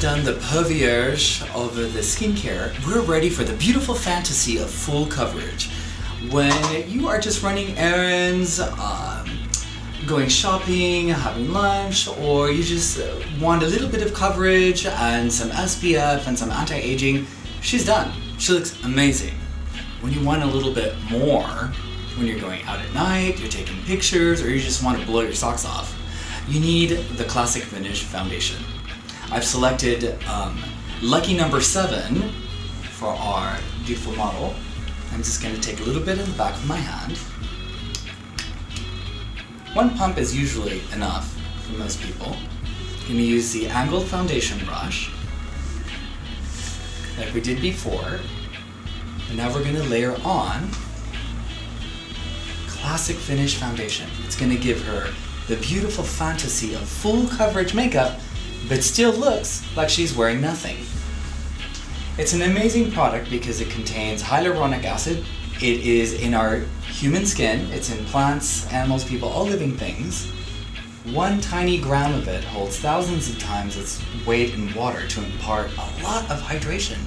just done the Peau Vierge over the skincare, we're ready for the beautiful fantasy of full coverage. When you are just running errands, going shopping, having lunch, or you just want a little bit of coverage and some SPF and some anti-aging, she's done. She looks amazing. When you want a little bit more, when you're going out at night, you're taking pictures, or you just want to blow your socks off, you need the Classic Finish Foundation. I've selected Lucky Number 7 for our beautiful model. I'm just going to take a little bit in the back of my hand. One pump is usually enough for most people. I'm going to use the angled foundation brush, like we did before. And now we're going to layer on Classic Finish Foundation. It's going to give her the beautiful fantasy of full coverage makeup, but still looks like she's wearing nothing. It's an amazing product because it contains hyaluronic acid. It is in our human skin. It's in plants, animals, people, all living things. 1 tiny gram of it holds thousands of times its weight in water to impart a lot of hydration,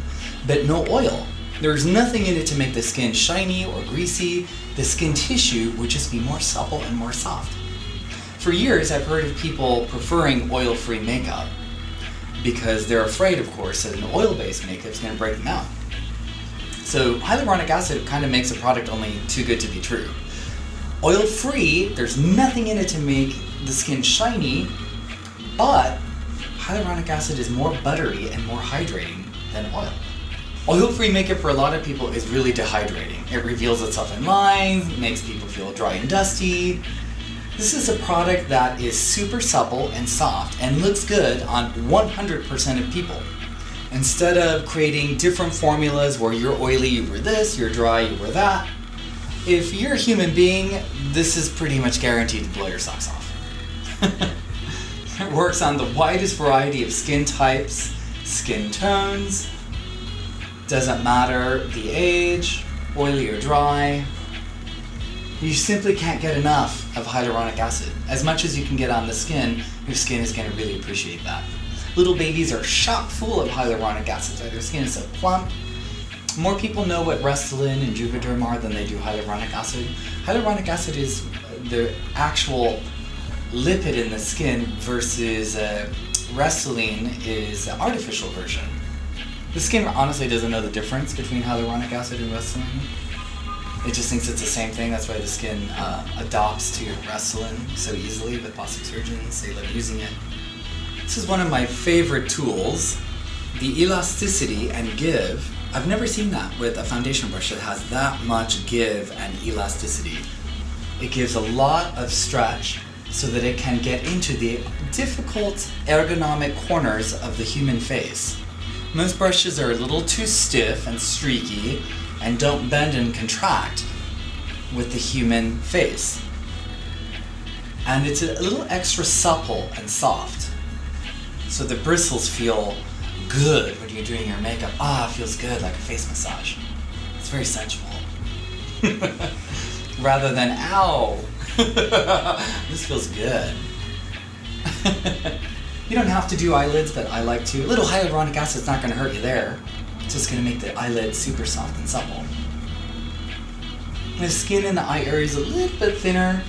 but no oil. There's nothing in it to make the skin shiny or greasy. The skin tissue would just be more supple and more soft. For years, I've heard of people preferring oil-free makeup because they're afraid, of course, that an oil-based makeup is going to break them out. So hyaluronic acid kind of makes a product only too good to be true. Oil-free, there's nothing in it to make the skin shiny, but hyaluronic acid is more buttery and more hydrating than oil. Oil-free makeup for a lot of people is really dehydrating. It reveals itself in lines, makes people feel dry and dusty. This is a product that is super supple and soft and looks good on 100% of people. Instead of creating different formulas where you're oily, you wear this, you're dry, you wear that, if you're a human being, this is pretty much guaranteed to blow your socks off. It works on the widest variety of skin types, skin tones. Doesn't matter the age, oily or dry. You simply can't get enough of hyaluronic acid. As much as you can get on the skin, your skin is going to really appreciate that. Little babies are chock full of hyaluronic acid. Their skin is so plump. More people know what Restylane and Juvederm are than they do hyaluronic acid. Hyaluronic acid is the actual lipid in the skin versus Restylane is the artificial version. The skin honestly doesn't know the difference between hyaluronic acid and Restylane. It just thinks it's the same thing. That's why the skin adopts to Restylane so easily with plastic surgeons. They love using it. This is one of my favorite tools, the elasticity and give. I've never seen that with a foundation brush that has that much give and elasticity. It gives a lot of stretch so that it can get into the difficult ergonomic corners of the human face. Most brushes are a little too stiff and streaky and don't bend and contract with the human face. And it's a little extra supple and soft. So the bristles feel good when you're doing your makeup. Ah, it feels good, like a face massage. It's very sensual. Rather than, ow, this feels good. You don't have to do eyelids, but I like to. A little hyaluronic acid's not going to hurt you there. It's just going to make the eyelid super soft and supple. The skin in the eye area is a little bit thinner,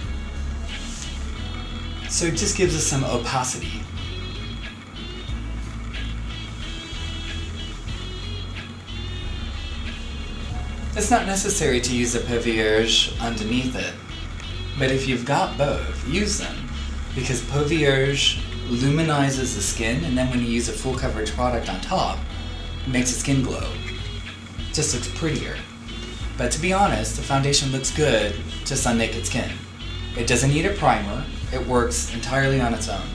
so it just gives us some opacity. It's not necessary to use a Peau Vierge underneath it, but if you've got both, use them, because Peau Vierge luminizes the skin, and then when you use a full coverage product on top, it makes the skin glow. It just looks prettier. But to be honest, the foundation looks good just on naked skin. It doesn't need a primer. It works entirely on its own.